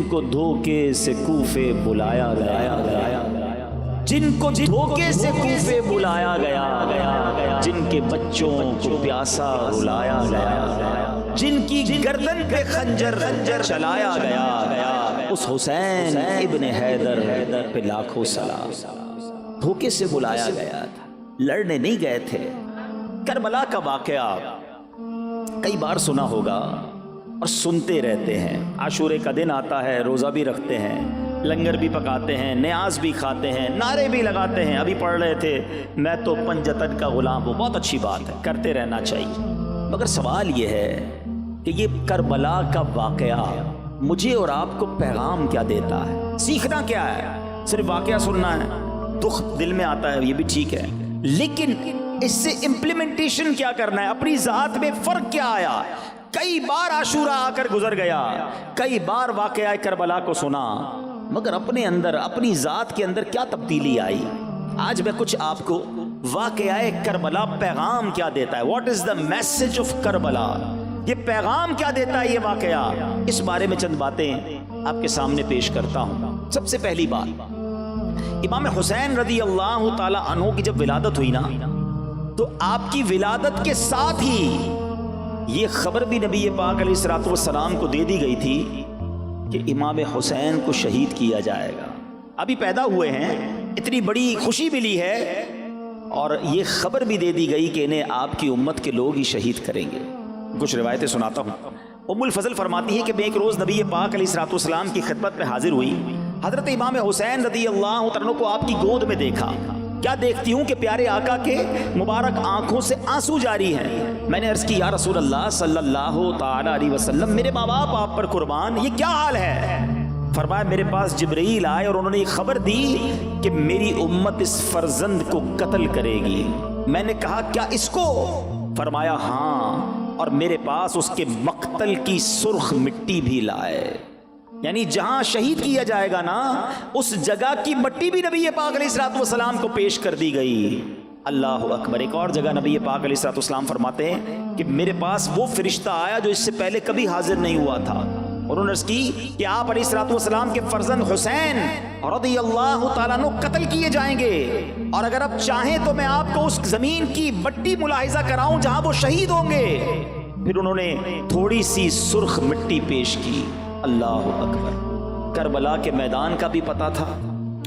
کو دھوکے سے کوفے بلایا گیا، جن کو دھوکے سے کوفے بلایا گیا، جن کے بچوں کو پیاسا رلایا گیا، جن کی گردن پہ خنجر چلایا گیا، اس حسین ابن حیدر پہ لاکھوں سلام۔ دھوکے سے بلایا گیا تھا، لڑنے نہیں گئے تھے۔ کربلا کا واقعہ کئی بار سنا ہوگا اور سنتے رہتے ہیں۔ عاشورے کا دن آتا ہے، روزہ بھی رکھتے ہیں، لنگر بھی پکاتے ہیں، نیاز بھی کھاتے ہیں، نعرے بھی لگاتے ہیں۔ ابھی پڑھ رہے تھے میں تو پنجتن کا غلام ہوں، بہت اچھی بات ہے، کرتے رہنا چاہیے۔ مگر سوال یہ ہے کہ یہ کربلا کا واقعہ مجھے اور آپ کو پیغام کیا دیتا ہے؟ سیکھنا کیا ہے؟ صرف واقعہ سننا ہے، دکھ دل میں آتا ہے، یہ بھی ٹھیک ہے، لیکن اس سے امپلیمنٹیشن کیا کرنا ہے؟ اپنی ذات میں فرق کیا آیا؟ کئی بار عاشورہ آ کر گزر گیا، کئی بار واقعہ کربلا کو سنا، مگر اپنے اندر، اپنی ذات کے اندر کیا تبدیلی آئی؟ آج میں کچھ آپ کو واقعہ کربلا پیغام کیا دیتا ہے، what is the message of Karbala, یہ پیغام کیا دیتا ہے یہ واقعہ، اس بارے میں چند باتیں آپ کے سامنے پیش کرتا ہوں۔ سب سے پہلی بات، امام حسین رضی اللہ تعالی عنہ کی جب ولادت ہوئی نا، تو آپ کی ولادت کے ساتھ ہی یہ خبر بھی نبی پاک علیہ الصلوۃ والسلام کو دے دی گئی تھی کہ امام حسین کو شہید کیا جائے گا۔ ابھی پیدا ہوئے ہیں، اتنی بڑی خوشی ملی ہے، اور یہ خبر بھی دے دی گئی کہ انہیں آپ کی امت کے لوگ ہی شہید کریں گے۔ کچھ روایتیں سناتا ہوں۔ ام الفضل فرماتی ہے کہ میں ایک روز نبی پاک علیہ الصلوۃ والسلام کی خدمت میں حاضر ہوئی، حضرت امام حسین رضی اللہ عنہ کو آپ کی گود میں دیکھا۔ کیا دیکھتی ہوں کہ پیارے آقا کے مبارک آنکھوں سے آنسو جاری ہیں۔ میں نے عرض کی یا رسول اللہ صلی اللہ تعالی علیہ وسلم، میرے ماں باپ آپ پر قربان، یہ کیا حال ہے؟ فرمایا میرے پاس جبرائیل آئے اور انہوں نے خبر دی کہ میری امت اس فرزند کو قتل کرے گی۔ میں نے کہا کیا اس کو؟ فرمایا ہاں، اور میرے پاس اس کے مقتل کی سرخ مٹی بھی لائے، یعنی جہاں شہید کیا جائے گا نا، اس جگہ کی مٹی بھی نبی پاک علیہ الصلوۃ والسلام کو پیش کر دی گئی۔ اللہ اکبر۔ ایک اور جگہ نبی پاک علیہ الصلوۃ والسلام فرماتے ہیں کہ میرے پاس وہ فرشتہ آیا جو اس سے پہلے کبھی حاضر نہیں ہوا تھا، اور انہوں نے عرض کی کہ آپ علیہ الصلوۃ والسلام کے فرزند حسین رضی اللہ تعالیٰ عنہ قتل کیے جائیں گے، اور اگر آپ چاہیں تو میں آپ کو اس زمین کی مٹی ملاحظہ کراؤں جہاں وہ شہید ہوں گے۔ پھر انہوں نے تھوڑی سی سرخ مٹی پیش کی۔ اللہ اکبر۔ کربلا کے میدان کا بھی پتا تھا،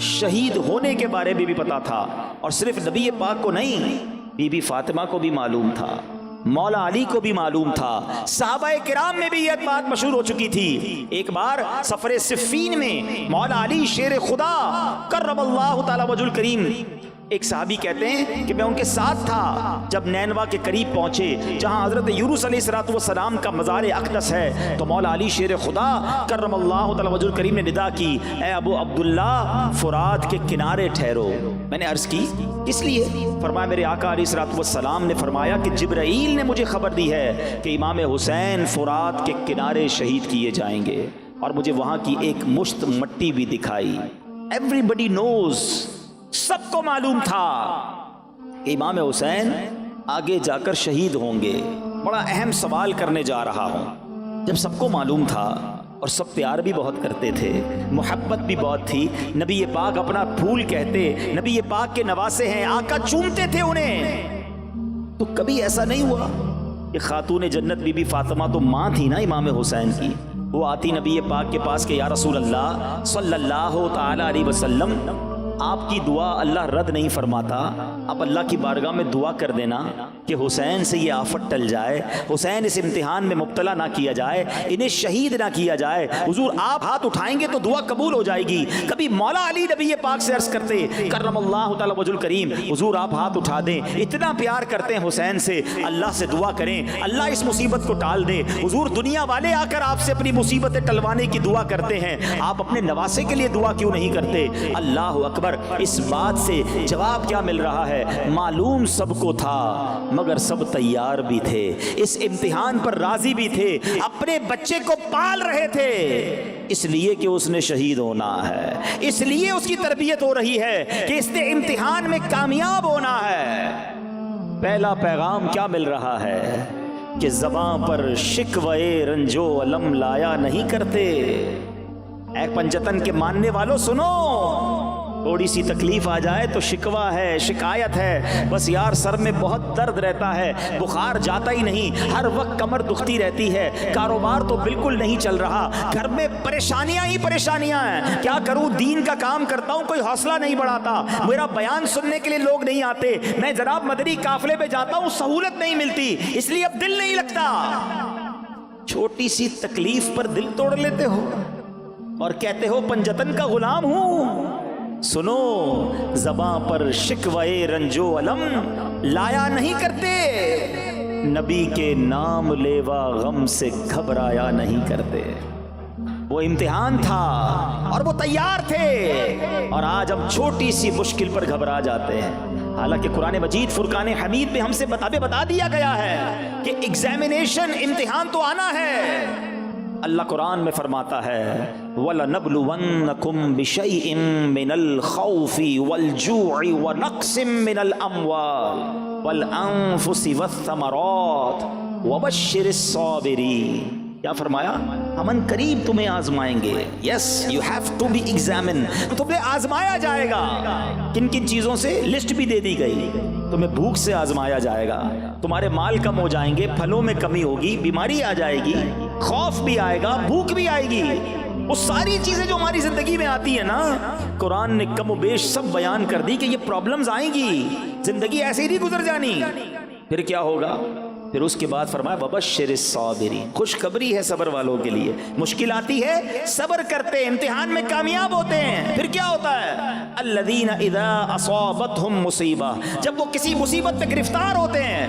شہید ہونے کے بارے میں بھی پتا تھا، اور صرف نبی پاک کو نہیں، بی بی فاطمہ کو بھی معلوم تھا، مولا علی کو بھی معلوم تھا، صحابہ کرام میں بھی یہ بات مشہور ہو چکی تھی۔ ایک بار سفر صفین میں مولا علی شیر خدا کرم اللہ تعالی وجہ الکریم، ایک صحابی کہتے ہیں کہ میں ان کے ساتھ تھا جب نینوا کے قریب پہنچے جہاں حضرت یونس علیہ الصلوۃ والسلام کا مزار اقدس ہے، تو مولا علی شیر خدا کرم اللہ تعالی وجہ الکریم نے ندا کی، اے ابو عبداللہ فرات کے کنارے ٹھہرو۔ میں نے عرض کی کس لیے؟ فرمایا میرے آقا علیہ الصلوۃ والسلام نے فرمایا کہ جبرائیل نے مجھے خبر دی ہے کہ امام حسین فرات کے کنارے شہید کیے جائیں گے، اور مجھے وہاں کی ایک مشت مٹی بھی دکھائی۔ ایوریبڈی نوز، سب کو معلوم تھا کہ امام حسین آگے جا کر شہید ہوں گے۔ بڑا اہم سوال کرنے جا رہا ہوں۔ جب سب کو معلوم تھا اور سب پیار بھی بہت کرتے تھے، محبت بھی بہت تھی، نبی پاک اپنا پھول کہتے، نبی پاک کے نواسے ہیں، آقا چومتے تھے انہیں، تو کبھی ایسا نہیں ہوا کہ خاتون جنت بی بی فاطمہ تو ماں تھی نا امام حسین کی، وہ آتی نبی پاک کے پاس کہ یا رسول اللہ صلی اللہ تعالی علیہ وسلم، آپ کی دعا اللہ رد نہیں فرماتا، آپ اللہ کی بارگاہ میں دعا کر دینا کہ حسین سے یہ آفت ٹل جائے، حسین اس امتحان میں مبتلا نہ کیا جائے، انہیں شہید نہ کیا جائے، حضور آپ ہاتھ اٹھائیں گے تو دعا قبول ہو جائے گی۔ کبھی مولا علی نبی پاک سے عرض کرتے کرم اللہ تعالی وجہ الکریم، حضور آپ ہاتھ اٹھا دیں، اتنا پیار کرتے ہیں حسین سے، اللہ سے دعا کریں اللہ اس مصیبت کو ٹال دے۔ حضور دنیا والے آ کر آپ سے اپنی مصیبتیں ٹلوانے کی دعا کرتے ہیں، آپ اپنے نواسے کے لیے دعا کیوں نہیں کرتے؟ اللہ اکبر۔ اس بات سے جواب کیا مل رہا ہے؟ معلوم سب کو تھا مگر سب تیار بھی تھے، اس امتحان پر راضی بھی تھے، اپنے بچے کو پال رہے تھے، اس لیے کہ اس نے شہید ہونا ہے، اس لیے اس کی تربیت ہو رہی ہے کہ اس نے امتحان میں کامیاب ہونا ہے۔ پہلا پیغام کیا مل رہا ہے کہ زباں پر شکوے رنجو علم لایا نہیں کرتے، اے پنجتن کے ماننے والوں سنو، تھوڑی سی تکلیف آ جائے تو شکوہ ہے، شکایت ہے، بس یار سر میں بہت درد رہتا ہے، بخار جاتا ہی نہیں، ہر وقت کمر دکھتی رہتی ہے، کاروبار تو بالکل نہیں چل رہا، گھر میں پریشانیاں ہی پریشانیاں ہیں، کیا کروں، دین کا کام کرتا ہوں کوئی حوصلہ نہیں بڑھاتا، میرا بیان سننے کے لیے لوگ نہیں آتے، میں جناب مدنی قافلے پہ جاتا ہوں سہولت نہیں ملتی، اس لیے اب دل نہیں لگتا۔ چھوٹی سی تکلیف پر دل توڑ لیتے ہو اور کہتے ہو پنجتن کا غلام ہوں۔ سنو، زباں پر شکوے رنج و علم لایا نہیں کرتے، نبی کے نام لیوا غم سے گھبرایا نہیں کرتے۔ وہ امتحان تھا اور وہ تیار تھے، اور آج ہم چھوٹی سی مشکل پر گھبرا جاتے ہیں، حالانکہ قرآن مجید فرقان حمید میں ہم سے بتا دیا گیا ہے کہ ایگزامینیشن، امتحان تو آنا ہے۔ اللہ قرآن میں فرماتا ہے وَلَنَبْلُوَنَّكُمْ بِشَيْءٍ مِّنَ الْخَوْفِ وَالْجُوعِ وَنَقْصٍ مِّنَ الْأَمْوَالِ وَالْأَنفُسِ وَالثَّمَرَاتِ وَبَشِّرِ الصَّابِرِينَ۔ کیا فرمایا؟ ہم قریب تمہیں آزمائیں گے۔ Yes, you have to be examine, تمہیں آزمایا جائے گا۔ کن کن چیزوں سے لسٹ بھی دے دی گئی، تمہیں بھوک سے آزمایا جائے گا، تمہارے مال کم ہو جائیں گے، پھلوں میں کمی ہوگی، بیماری آ جائے گی، خوف بھی آئے گا، بھوک بھی آئے گی، وہ ساری چیزیں جو ہماری زندگی میں آتی ہیں نا، قرآن نے کم و بیش سب بیان کر دی کہ یہ پرابلمز آئیں گی، زندگی ایسے ہی نہیں گزر جانی۔ پھر کیا ہوگا؟ پھر اس کے بعد فرمایا وَبَشِّرِ الصَّابِرِينَ، خوشخبری ہے صبر والوں کے لیے، مشکل آتی ہے صبر کرتے، امتحان میں کامیاب ہوتے ہیں۔ پھر کیا ہوتا ہے؟ الَّذِينَ إِذَا أَصَابَتْهُمْ مُصِيبَةٌ، جب وہ کسی مصیبت پہ گرفتار ہوتے ہیں،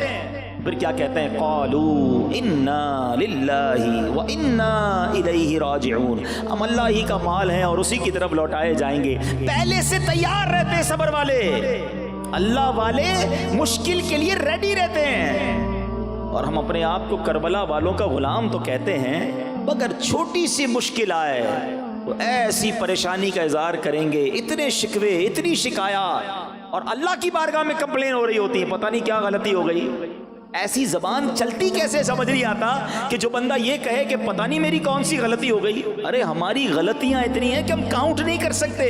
پھر کیا کہتے ہیں؟ قَالُوا إِنَّا لِلَّهِ وَإِنَّا إِلَيْهِ رَاجِعُونَ، ہم اللہ ہی کا مال ہیں اور اسی کی طرف لوٹائے جائیں گے۔ پہلے سے تیار رہتے ہیں صبر والے، اللہ والے مشکل کے لیے ریڈی رہتے ہیں۔ اور ہم اپنے آپ کو کربلا والوں کا غلام تو کہتے ہیں، مگر چھوٹی سی مشکل آئے تو ایسی پریشانی کا اظہار کریں گے، اتنے شکوے، اتنی شکایات، اور اللہ کی بارگاہ میں کمپلین ہو رہی ہوتی ہے، پتہ نہیں کیا غلطی ہو گئی۔ ایسی زبان چلتی کیسے سمجھ نہیں آتا کہ جو بندہ یہ کہے کہ پتہ نہیں میری کون سی غلطی ہو گئی۔ ارے ہماری غلطیاں اتنی ہیں کہ ہم کاؤنٹ نہیں کر سکتے،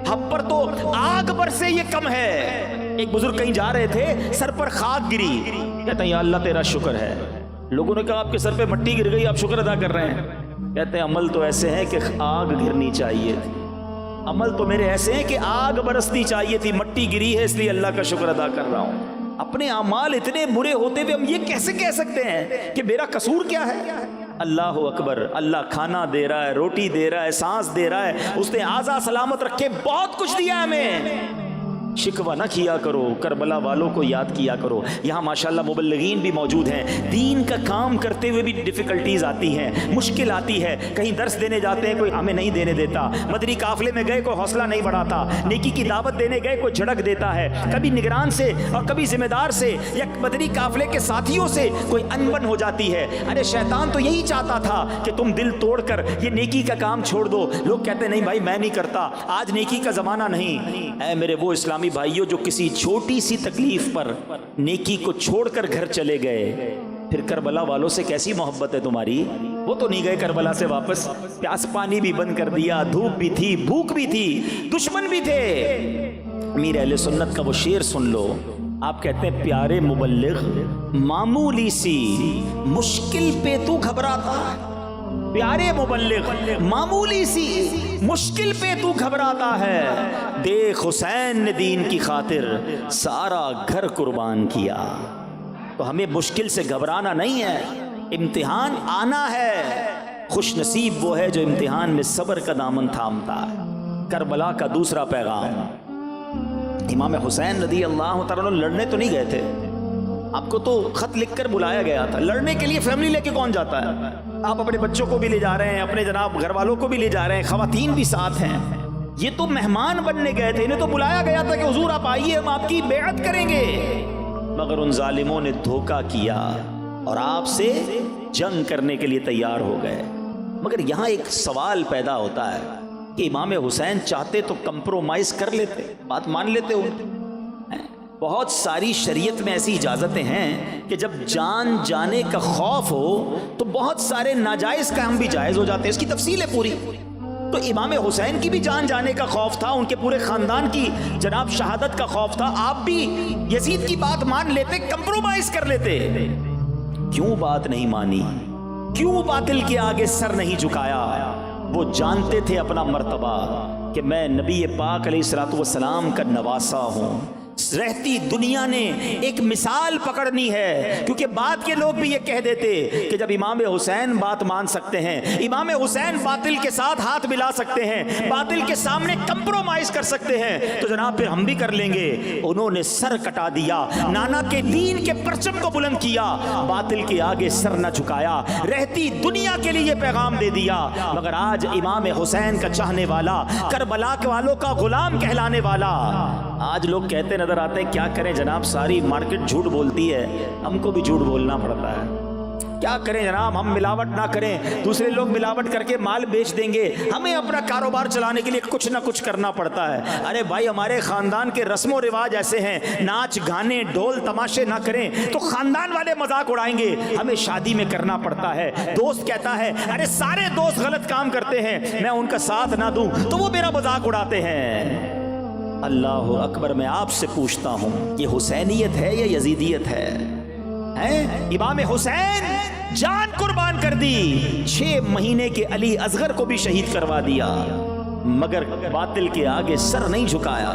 ہم پر تو آگ برسے یہ کم ہے۔ ایک بزرگ کہیں جا رہے تھے، سر پر خاک گری، کہتے ہیں یا اللہ تیرا شکر ہے۔ لوگوں نے کہا آپ کے سر پہ مٹی گر گئی، آپ شکر ادا کر رہے ہیں؟ کہتے ہیں عمل تو ایسے ہیں کہ آگ گرنی چاہیے تھی، عمل تو میرے ایسے ہیں کہ آگ برسنی چاہیے تھی، مٹی گری ہے اس لیے اللہ کا شکر ادا کر رہا ہوں۔ اپنے اعمال اتنے برے ہوتے ہوئے ہم یہ کیسے کہہ سکتے ہیں کہ میرا قصور کیا ہے؟ اللہ اکبر، اللہ کھانا دے رہا ہے، روٹی دے رہا ہے، سانس دے رہا ہے، اس نے اعضاء سلامت رکھے، بہت کچھ دیا ہمیں۔ شکوہ نہ کیا کرو، کربلا والوں کو یاد کیا کرو۔ یہاں ماشاءاللہ مبلغین بھی موجود ہیں، دین کا کام کرتے ہوئے بھی ڈیفیکلٹیز آتی ہیں، مشکل آتی ہے، کہیں درس دینے جاتے ہیں کوئی ہمیں نہیں دینے دیتا، مدنی قافلے میں گئے کوئی حوصلہ نہیں بڑھاتا، نیکی کی دعوت دینے گئے کوئی جھڑک دیتا ہے، کبھی نگران سے اور کبھی ذمہ دار سے یا مدنی قافلے کے ساتھیوں سے کوئی انبن ہو جاتی ہے۔ ارے شیطان تو یہی چاہتا تھا کہ تم دل توڑ کر یہ نیکی کا کام چھوڑ دو۔ لوگ کہتے نہیں بھائی میں نہیں کرتا، آج نیکی کا زمانہ نہیں۔ اے میرے وہ اسلامی بھائیوں جو کسی چھوٹی سی تکلیف پر نیکی کو چھوڑ کر گھر چلے گئے، پھر کربلا والوں سے کیسی محبت ہے تمہاری؟ وہ تو نہیں گئے کربلا سے واپس، پیاس پانی بھی بند کر دیا، دھوپ بھی تھی، بھوک بھی تھی، دشمن بھی تھے۔ امیر اہل سنت کا وہ شعر سن لو، آپ کہتے ہیں پیارے مبلغ معمولی سی مشکل پہ تو گھبراتا، پیارے مبلغ معمولی سی مشکل پہ تو گھبراتا ہے، دیکھ حسین نے دین کی خاطر سارا گھر قربان کیا۔ تو ہمیں مشکل سے گھبرانا نہیں ہے، امتحان آنا ہے۔ خوش نصیب وہ ہے جو امتحان میں صبر کا دامن تھامتا ہے۔ کربلا کا دوسرا پیغام، امام حسین رضی اللہ تعالیٰ لڑنے تو نہیں گئے تھے، آپ کو تو خط لکھ کر بلایا گیا تھا، لڑنے کے لیے فیملی لے کے کون جاتا ہے؟ آپ اپنے بچوں کو بھی لے جا رہے ہیں، اپنے جناب گھر والوں کو بھی لے جا رہے ہیں، خواتین بھی ساتھ ہیں، یہ تو مہمان بننے گئے تھے، انہیں تو بلایا گیا تھا کہ حضور آپ آئیے ہم آپ کی بیعت کریں گے، مگر ان ظالموں نے دھوکہ کیا اور آپ سے جنگ کرنے کے لیے تیار ہو گئے۔ مگر یہاں ایک سوال پیدا ہوتا ہے کہ امام حسین چاہتے تو کمپرومائز کر لیتے، بات مان لیتے ہو۔ بہت ساری شریعت میں ایسی اجازتیں ہیں کہ جب جان جانے کا خوف ہو تو بہت سارے ناجائز کام بھی جائز ہو جاتے ہیں، اس کی تفصیل ہے پوری۔ تو امام حسین کی بھی جان جانے کا خوف تھا، ان کے پورے خاندان کی جناب شہادت کا خوف تھا. آپ بھی یزید کی بات مان لیتے، کمپرومائز کر لیتے. کیوں بات نہیں مانی؟ کیوں باطل کے آگے سر نہیں جھکایا؟ وہ جانتے تھے اپنا مرتبہ کہ میں نبی پاک علیہ الصلوۃ والسلام کا نواسا ہوں. رہتی دنیا نے ایک مثال پکڑنی ہے، کیونکہ بعد کے لوگ بھی یہ کہہ دیتے کہ جب امام حسین بات مان سکتے ہیں، امام حسین باطل کے ساتھ ہاتھ ملا سکتے ہیں، باطل کے سامنے کمپرومائز کر سکتے ہیں، تو جناب پھر ہم بھی کر لیں گے. انہوں نے سر کٹا دیا، نانا کے دین کے پرچم کو بلند کیا، باطل کے آگے سر نہ جھکایا، رہتی دنیا کے لیے یہ پیغام دے دیا. مگر آج امام حسین کا چاہنے والا، کربلا کے والوں کا غلام کہلانے والا، آج لوگ کہتے نظر آتے ہیں کیا کریں جناب، ساری مارکیٹ جھوٹ بولتی ہے، ہم کو بھی جھوٹ بولنا پڑتا ہے. کیا کریں جناب، ہم ملاوٹ نہ کریں، دوسرے لوگ ملاوٹ کر کے مال بیچ دیں گے، ہمیں اپنا کاروبار چلانے کے لیے کچھ نہ کچھ کرنا پڑتا ہے. ارے بھائی، ہمارے خاندان کے رسم و رواج ایسے ہیں، ناچ گانے ڈھول تماشے نہ کریں تو خاندان والے مذاق اڑائیں گے، ہمیں شادی میں کرنا پڑتا ہے. دوست کہتا ہے ارے سارے دوست غلط کام کرتے ہیں، میں ان کا ساتھ نہ دوں تو وہ میرا مذاق اڑاتے ہیں. اللہ اکبر، میں آپ سے پوچھتا ہوں یہ حسینیت ہے یا یزیدیت ہے؟ امام حسین جان قربان کر دی، 6 مہینے کے علی اصغر کو بھی شہید کروا دیا، مگر باطل کے آگے سر نہیں جھکایا.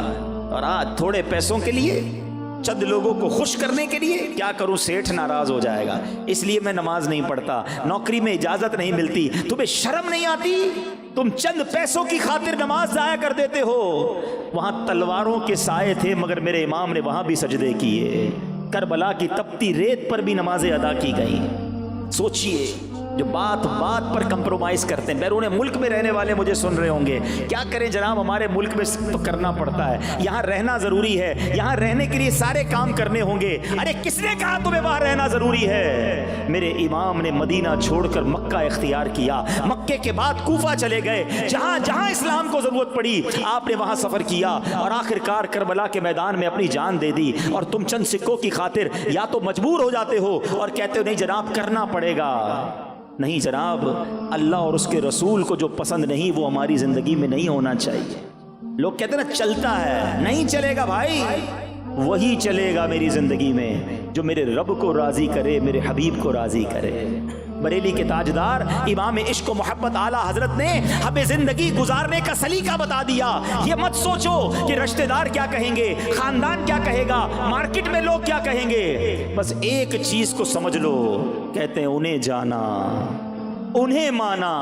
اور آج تھوڑے پیسوں کے لیے، چند لوگوں کو خوش کرنے کے لیے، کیا کروں سیٹھ ناراض ہو جائے گا اس لیے میں نماز نہیں پڑھتا، نوکری میں اجازت نہیں ملتی. تمہیں شرم نہیں آتی؟ تم چند پیسوں کی خاطر نماز ضائع کر دیتے ہو. وہاں تلواروں کے سائے تھے مگر میرے امام نے وہاں بھی سجدے کیے، کربلا کی تپتی ریت پر بھی نمازیں ادا کی گئیں. سوچئے، جو بات بات پر کمپرومائز کرتے ہیں. بیرون ملک میں رہنے والے مجھے سن رہے ہوں گے، کیا کریں جناب، ہمارے ملک میں تو کرنا پڑتا ہے، یہاں رہنا ضروری ہے، یہاں رہنے کے لیے سارے کام کرنے ہوں گے. ارے کس نے کہا تمہیں وہاں رہنا ضروری ہے؟ میرے امام نے مدینہ چھوڑ کر مکہ اختیار کیا، مکے کے بعد کوفہ چلے گئے، جہاں جہاں اسلام کو ضرورت پڑی آپ نے وہاں سفر کیا، اور آخر کار کربلا کے میدان میں اپنی جان دے دی. اور تم چند سکوں کی خاطر یا تو مجبور ہو جاتے ہو اور کہتے ہو نہیں جناب کرنا پڑے گا. نہیں جناب، اللہ اور اس کے رسول کو جو پسند نہیں وہ ہماری زندگی میں نہیں ہونا چاہیے. لوگ کہتے ہیں نا چلتا ہے، نہیں چلے گا بھائی، وہی چلے گا میری زندگی میں جو میرے رب کو راضی کرے، میرے حبیب کو راضی کرے. بریلی کے تاجدار امام عشق و محبت اعلیٰ حضرت نے ہمیں زندگی گزارنے کا سلیقہ بتا دیا. یہ مت سوچو کہ رشتہ دار کیا کہیں گے، خاندان کیا کہے گا، مارکیٹ میں لوگ کیا کہیں گے. بس ایک چیز کو سمجھ لو، کہتے ہیں انہیں جانا، انہیں مانا،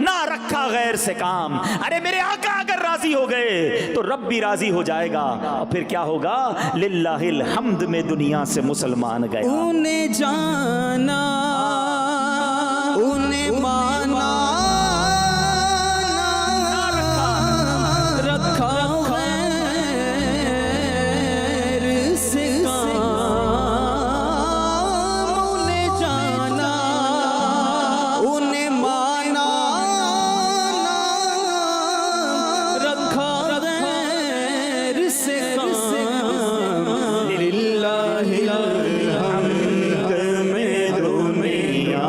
نہ رکھا غیر سے کام. ارے میرے آقا اگر راضی ہو گئے تو رب بھی راضی ہو جائے گا. اور پھر کیا ہوگا؟ للہ الحمد میں دنیا سے مسلمان گیا. انہیں جانا، انہیں مانا، رکھا غیر سے کام. انہیں جانا، انہیں مانا، رکھا غیر سے کام. للہ الحمد میں دنیا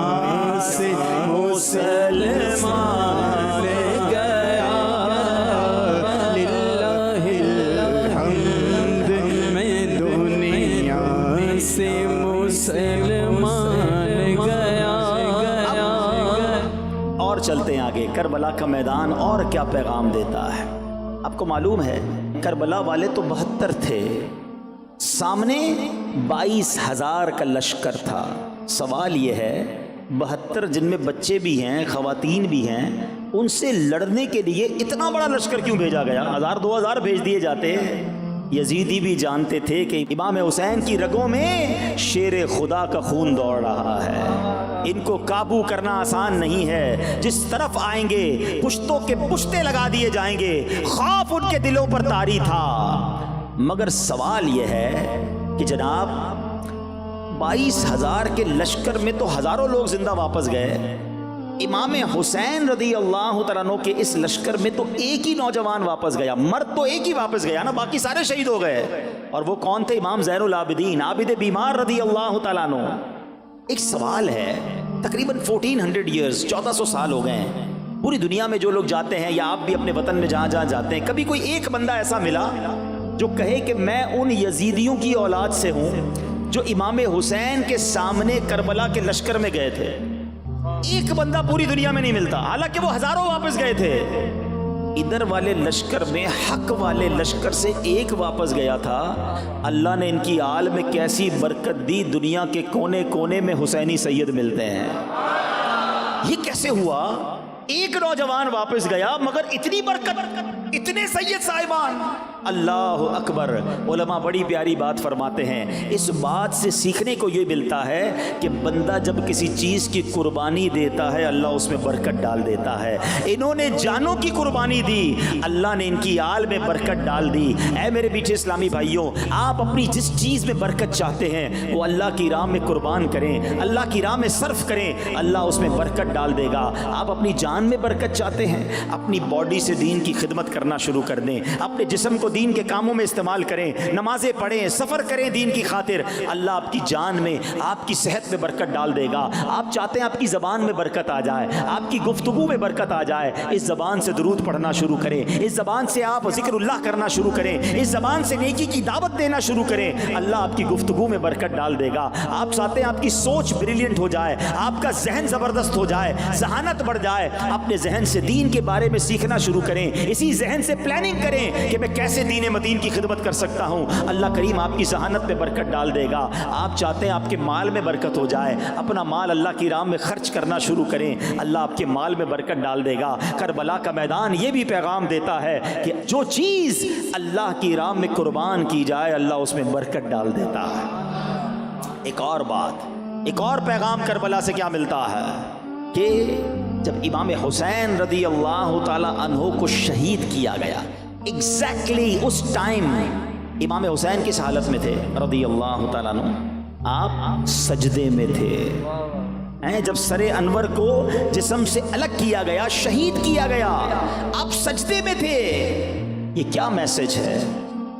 سے مسلمان گیا. للہ الحمد میں دنیا سے مسلمان گیا. اور چلتے ہیں آگے. کربلا کا میدان اور کیا پیغام دیتا ہے؟ آپ کو معلوم ہے کربلا والے تو 72 تھے، سامنے 22,000 کا لشکر تھا. سوال یہ ہے 72 جن میں بچے بھی ہیں، خواتین بھی ہیں، ان سے لڑنے کے لیے اتنا بڑا لشکر کیوں بھیجا گیا؟ 1000-2000 بھیج دیے جاتے. یزیدی بھی جانتے تھے کہ امام حسین کی رگوں میں شیر خدا کا خون دوڑ رہا ہے، ان کو قابو کرنا آسان نہیں ہے. جس طرف آئیں گے پشتوں کے پشتے لگا دیے جائیں گے. خوف ان کے دلوں پر طاری تھا. مگر سوال یہ ہے کہ جناب 22,000 کے لشکر میں تو ہزاروں لوگ زندہ واپس گئے. امام حسین رضی اللہ تعالیٰ عنہ کے اس لشکر میں تو ایک ہی نوجوان واپس گیا، مرد تو ایک ہی واپس گیا نا، باقی سارے شہید ہو گئے. اور وہ کون تھے؟ امام زین العابدین عابد بیمار رضی اللہ تعالیٰ عنہ. ایک سوال ہے، تقریباً 1400 ایئرز 1400 سال ہو گئے ہیں، پوری دنیا میں جو لوگ جاتے ہیں یا آپ بھی اپنے وطن میں جہاں جہاں جاتے ہیں، کبھی کوئی ایک بندہ ایسا ملا جو کہے کہ میں ان یزیدیوں کی اولاد سے ہوں جو امام حسین کے سامنے کربلا کے لشکر میں گئے تھے؟ ایک بندہ پوری دنیا میں نہیں ملتا، حالانکہ وہ ہزاروں واپس گئے تھے۔ ادھر والے لشکر میں حق والے لشکر سے ایک واپس گیا تھا، اللہ نے ان کی آل میں کیسی برکت دی، دنیا کے کونے کونے میں حسینی سید ملتے ہیں۔ یہ کیسے ہوا؟ ایک نوجوان واپس گیا مگر اتنی برکت، اتنے سید صاحبان، اللہ اکبر۔ علماء بڑی پیاری بات فرماتے ہیں، اس بات سے سیکھنے کو یہ ملتا ہے کہ بندہ جب کسی چیز کی قربانی دیتا ہے اللہ اس میں برکت ڈال دیتا ہے۔ انہوں نے جانوں کی قربانی دی، اللہ نے ان کی آل میں برکت ڈال دی۔ اے میرے میٹھے اسلامی بھائیوں، آپ اپنی جس چیز میں برکت چاہتے ہیں وہ اللہ کی راہ میں قربان کریں، اللہ کی راہ میں صرف کریں، اللہ اس میں برکت ڈال دے گا۔ آپ اپنی جان میں برکت چاہتے ہیں، اپنی باڈی سے دین کی خدمت کرنا شروع کر دیں، اپنے جسم کو دین کے کاموں میں استعمال کریں، نمازیں پڑھیں، سفر کریں دین کی خاطر، اللہ آپ کی جان میں، آپ کی صحت میں برکت ڈال دے گا۔ آپ چاہتے ہیں آپ کی زبان میں برکت آ جائے، آپ کی گفتگو میں برکت آ جائے، اس زبان سے درود پڑھنا شروع کریں، اس زبان سے آپ ذکر اللہ کرنا شروع کریں، اس زبان سے نیکی کی دعوت دینا شروع کریں، اللہ آپ کی گفتگو میں برکت ڈال دے گا۔ آپ چاہتے ہیں آپ کی سوچ بریلینٹ ہو جائے، آپ کا ذہن زبردست ہو جائے، ذہانت بڑھ جائے، اپنے ذہن سے دین کے بارے میں سیکھنا شروع کریں، اسی ذہن سے پلاننگ کریں کہ میں کیسے دین مدین کی خدمت کر سکتا ہوں، اللہ کریم آپ کی ذہانت میں برکت ڈال دے گا۔ آپ چاہتے ہیں آپ کے مال میں برکت ہو جائے، اپنا مال اللہ کی راہ میں خرچ کرنا شروع کریں، اللہ آپ کے مال میں برکت ڈال دے گا۔ کربلا کا میدان یہ بھی پیغام دیتا ہے کہ جو چیز اللہ کی راہ میں قربان کی جائے اللہ اس میں برکت ڈال دیتا ہے۔ ایک اور بات، ایک اور پیغام کربلا سے کیا ملتا ہے کہ جب امام حسین رضی اللہ تعالی عنہ کو شہید کیا گیا، ایگزیکٹلی اس ٹائم امام حسین کس حالت میں تھے رضی اللہ تعالیٰ عنہ؟ آپ سجدے میں تھے۔ جب سر انور کو جسم سے الگ کیا گیا، شہید کیا گیا، آپ سجدے میں تھے۔ یہ کیا میسج ہے،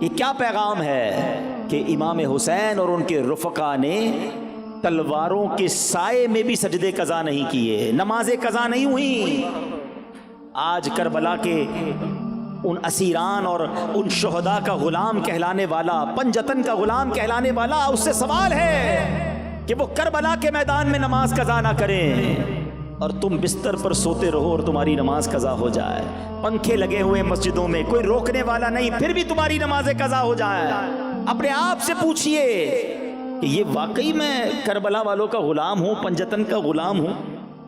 یہ کیا پیغام ہے کہ امام حسین اور ان کے رفقا نے تلواروں کے سائے میں بھی سجدے قضا نہیں کیے، نمازیں قضا نہیں ہوئی۔ آج کربلا کے ان اسیران اور ان شہداء کا غلام کہلانے والا، پنجتن کا غلام کہلانے والا، اس سے سوال ہے کہ وہ کربلا کے میدان میں نماز قضا نہ کریں اور تم بستر پر سوتے رہو اور تمہاری نماز قضا ہو جائے، پنکھے لگے ہوئے مسجدوں میں، کوئی روکنے والا نہیں، پھر بھی تمہاری نمازیں قضا ہو جائے۔ اپنے آپ سے پوچھئے کہ یہ واقعی میں کربلا والوں کا غلام ہوں، پنجتن کا غلام ہوں؟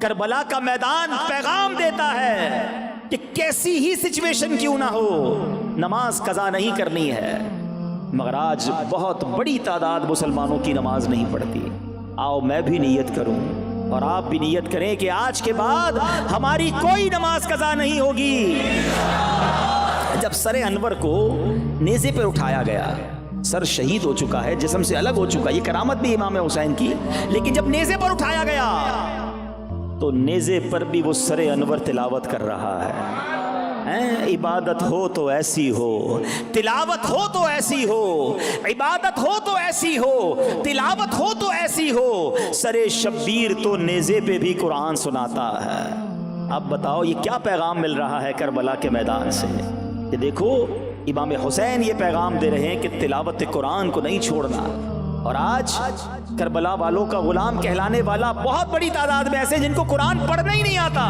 کربلا کا میدان پیغام دیتا ہے کہ کیسی ہی سچویشن کیوں نہ ہو نماز قضا نہیں کرنی ہے، مگر آج بہت بڑی تعداد مسلمانوں کی نماز نہیں پڑھتی۔ آؤ میں بھی نیت کروں اور آپ بھی نیت کریں کہ آج کے بعد ہماری کوئی نماز قضا نہیں ہوگی۔ جب سر انور کو نیزے پر اٹھایا گیا، سر شہید ہو چکا ہے، جسم سے الگ ہو چکا، یہ کرامت بھی امام حسین کی، لیکن جب نیزے پر اٹھایا گیا تو نیزے پر بھی وہ سر انور تلاوت کر رہا ہے۔ عبادت ہو تو ایسی ہو، تلاوت ہو تو ایسی ہو، عبادت ہو تو ایسی ہو، تلاوت ہو تو ایسی ہو، سر شبیر تو نیزے پہ بھی قرآن سناتا ہے۔ اب بتاؤ یہ کیا پیغام مل رہا ہے کربلا کے میدان سے کہ دیکھو امام حسین یہ پیغام دے رہے ہیں کہ تلاوت قرآن کو نہیں چھوڑنا۔ اور آج کربلا والوں کا غلام کہلانے والا بہت بڑی تعداد میں ایسے جن کو قرآن پڑھنا ہی نہیں آتا،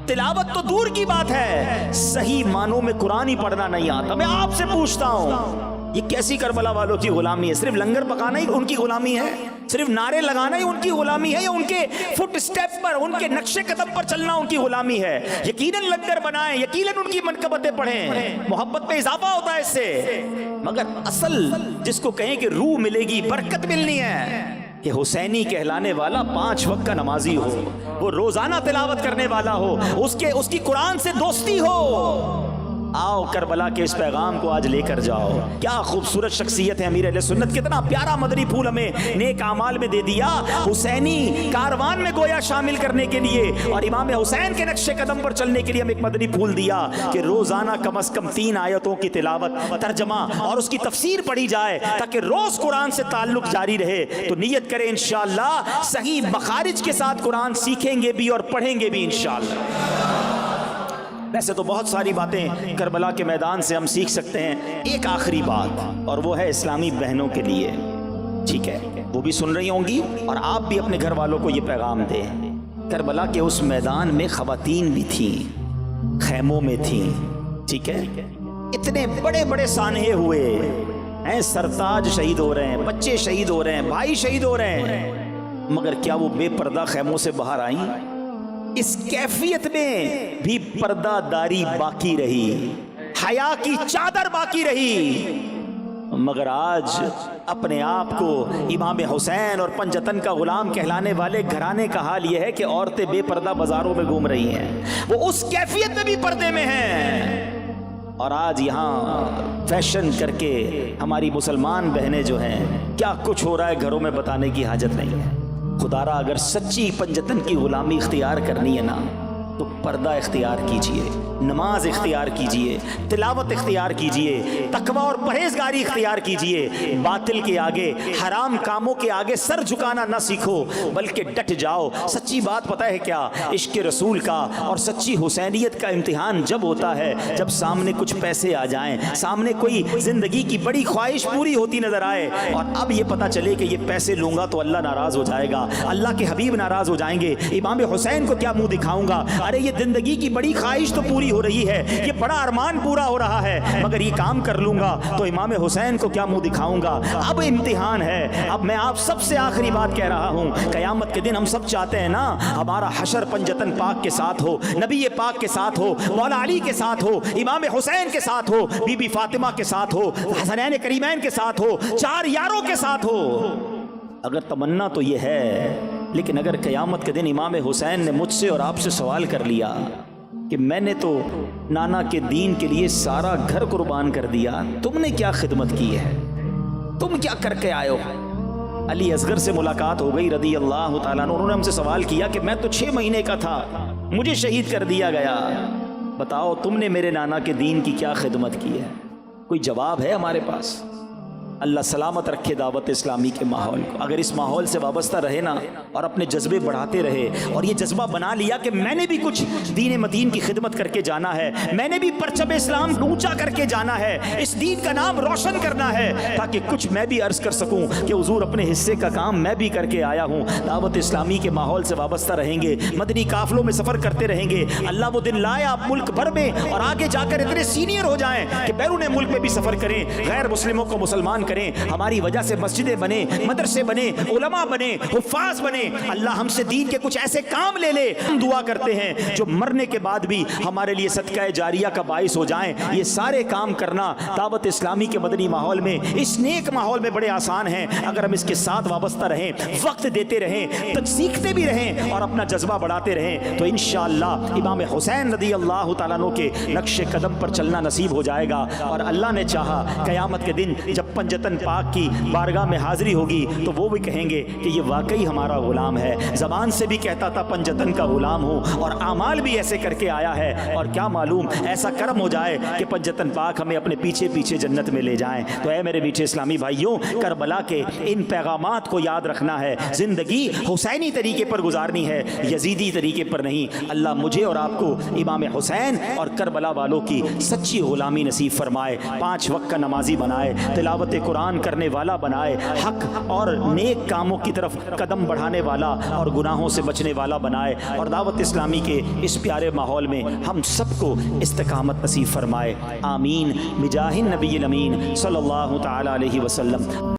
تلاوت تو دور کی بات ہے، صحیح معنوں میں قرآن ہی پڑھنا نہیں آتا۔ میں آپ سے پوچھتا ہوں یہ کیسی کربلا والوں کی غلامی ہے؟ صرف لنگر پکانا ہی ان کی غلامی ہے؟ صرف نعرے لگانا ہی ان کی غلامی ہے؟ یا ان کے فٹ سٹیپ پر، ان کے نقش قدم پر چلنا ان کی غلامی ہے؟ یقیناً لنگر بنائیں، یقیناً ان کی منقبتیں پڑھیں، محبت میں اضافہ ہوتا ہے اس سے، مگر اصل جس کو کہیں کہ روح ملے گی، برکت ملنی ہے کہ حسینی کہلانے والا 5 وقت کا نمازی ہو، وہ روزانہ تلاوت کرنے والا ہو، اس کی قرآن سے دوستی ہو۔ آؤ کربلا کے اس پیغام کو آج لے کر جاؤ۔ کیا خوبصورت شخصیت ہے امیر اہل سنت، کتنا پیارا مدنی پھول ہمیں نیک اعمال میں دے دیا، حسینی کاروان میں گویا شامل کرنے کے لیے اور امام حسین کے نقش قدم پر چلنے کے لیے ہمیں ایک مدنی پھول دیا کہ روزانہ کم از کم 3 آیتوں کی تلاوت، ترجمہ اور اس کی تفسیر پڑھی جائے تاکہ روز قرآن سے تعلق جاری رہے۔ تو نیت کریں انشاءاللہ صحیح مخارج کے ساتھ قرآن سیکھیں گے بھی اور پڑھیں گے بھی انشاءاللہ۔ ویسے تو بہت ساری باتیں کربلا کے میدان سے ہم سیکھ سکتے ہیں، ایک آخری بات، اور وہ ہے اسلامی بہنوں کے لیے، ٹھیک ہے؟ وہ بھی سن رہی ہوں گی اور آپ بھی اپنے گھر والوں کو یہ پیغام دیں۔ کربلا کے اس میدان میں خواتین بھی تھیں، خیموں میں تھیں، ٹھیک ہے؟ اتنے بڑے بڑے سانحے ہوئے ہیں، سرتاج شہید ہو رہے ہیں، بچے شہید ہو رہے ہیں، بھائی شہید ہو رہے ہیں، مگر کیا وہ بے پردہ خیموں سے باہر آئیں؟ اس کیفیت میں بھی پردہ داری باقی رہی، حیا کی چادر باقی رہی، مگر آج اپنے آپ کو امام حسین اور پنجتن کا غلام کہلانے والے گھرانے کا حال یہ ہے کہ عورتیں بے پردہ بازاروں میں گھوم رہی ہیں، وہ اس کیفیت میں بھی پردے میں ہیں۔ اور آج یہاں فیشن کر کے ہماری مسلمان بہنیں جو ہیں، کیا کچھ ہو رہا ہے گھروں میں بتانے کی حاجت نہیں ہے۔ خدا را اگر سچی پنجتن کی غلامی اختیار کرنی ہے نا تو پردہ اختیار کیجئے، نماز اختیار کیجئے، تلاوت اختیار کیجئے، تقوی اور پرہیزگاری اختیار کیجئے، باطل کے آگے، حرام کاموں کے آگے سر جھکانا نہ سیکھو بلکہ ڈٹ جاؤ۔ سچی بات پتہ ہے کیا؟ عشق رسول کا اور سچی حسینیت کا امتحان جب ہوتا ہے جب سامنے کچھ پیسے آ جائیں، سامنے کوئی زندگی کی بڑی خواہش پوری ہوتی نظر آئے اور اب یہ پتہ چلے کہ یہ پیسے لوں گا تو اللہ ناراض ہو جائے گا، اللہ کے حبیب ناراض ہو جائیں گے، امام حسین کو کیا منہ دکھاؤں گا؟ ارے یہ زندگی کی بڑی خواہش تو پوری ہو رہی ہے، یہ بڑا ارمان پورا ہو رہا ہے، مگر یہ کام کر لوں گا تو امام حسین کو کیا منہ دکھاؤں گا؟ اب امتحان ہے۔ اب میں آپ سب سے آخری بات کہہ رہا ہوں، قیامت کے دن ہم سب چاہتے ہیں نا ہمارا حشر پنجتن پاک کے ساتھ ہو، نبی پاک کے ساتھ ہو، مولا علی کے ساتھ ہو، امام حسین کے ساتھ ہو، بی بی فاطمہ کے ساتھ ہو، حسنین کریمین کے ساتھ ہو، چار یاروں کے ساتھ ہو۔ اگر تمنا تو یہ ہے، لیکن اگر قیامت کے دن امام حسین نے مجھ سے اور آپ سے سوال کر لیا کہ میں نے تو نانا کے دین کے لیے سارا گھر قربان کر دیا، تم نے کیا خدمت کی ہے؟ تم کیا کر کے آئے ہو؟ علی اصغر سے ملاقات ہو گئی رضی اللہ تعالیٰ عنہ، انہوں نے ہم سے سوال کیا کہ میں تو 6 مہینے کا تھا، مجھے شہید کر دیا گیا، بتاؤ تم نے میرے نانا کے دین کی کیا خدمت کی ہے؟ کوئی جواب ہے ہمارے پاس؟ اللہ سلامت رکھے دعوت اسلامی کے ماحول کو۔ اگر اس ماحول سے وابستہ رہے نا اور اپنے جذبے بڑھاتے رہے اور یہ جذبہ بنا لیا کہ میں نے بھی کچھ دین متین کی خدمت کر کے جانا ہے، میں نے بھی پرچم اسلام اونچا کر کے جانا ہے، اس دین کا نام روشن کرنا ہے، تاکہ کچھ میں بھی عرض کر سکوں کہ حضور اپنے حصے کا کام میں بھی کر کے آیا ہوں۔ دعوت اسلامی کے ماحول سے وابستہ رہیں گے، مدنی قافلوں میں سفر کرتے رہیں گے، اللہ وہ دن لائے آپ ملک بھر میں اور آگے جا کر اتنے سینئر ہو جائیں کہ بیرون ملک میں بھی سفر کریں، غیر مسلموں کو مسلمان کریں، ہماری وجہ سے مسجدیں بنے، مدرسے بنے، علماء بنے، حفاظ بنے، اللہ ہم سے دین کے کچھ ایسے کام لے لے۔ ہم دعا کرتے ہیں جو مرنے کے بعد بھی ہمارے لیے صدقہ جاریہ کا باعث ہو جائیں۔ یہ سارے کام کرنا دعوت اسلامی کے مدنی ماحول میں، اس نیک ماحول میں بڑے آسان ہیں اگر ہم اس کے ساتھ وابستہ رہیں، وقت دیتے رہیں، تک سیکھتے بھی رہیں اور اپنا جذبہ بڑھاتے رہیں، تو انشاءاللہ امام حسین رضی اللہ تعالیٰ عنہ کے نقش قدم پر چلنا نصیب ہو جائے گا۔ اور اللہ نے چاہا قیامت کے دن جب پنجتن پاک کی بارگاہ میں حاضری ہوگی تو وہ بھی کہیں گے کہ یہ واقعی ہمارا غلام ہے، زبان سے بھی کہتا تھا پنجتن کا غلام ہوں اور اعمال بھی ایسے کر کے آیا ہے، اور کیا معلوم ایسا کرم ہو جائے کہ پنجتن پاک ہمیں اپنے پیچھے پیچھے جنت میں لے جائیں۔ تو اے میرے میٹھے اسلامی بھائیوں، کربلا کے ان پیغامات کو یاد رکھنا ہے، زندگی حسینی طریقے پر گزارنی ہے، یزیدی طریقے پر نہیں۔ اللہ مجھے اور آپ کو امام حسین اور کربلا والوں کی سچی غلامی نصیب فرمائے، 5 وقت کا نمازی بنائے، تلاوت قرآن کرنے والا بنائے، حق اور نیک کاموں کی طرف قدم بڑھانے والا اور گناہوں سے بچنے والا بنائے، اور دعوت اسلامی کے اس پیارے ماحول میں ہم سب کو استقامت نصیب فرمائے۔ آمین بجاہ النبی الامین صلی اللہ تعالی علیہ وسلم۔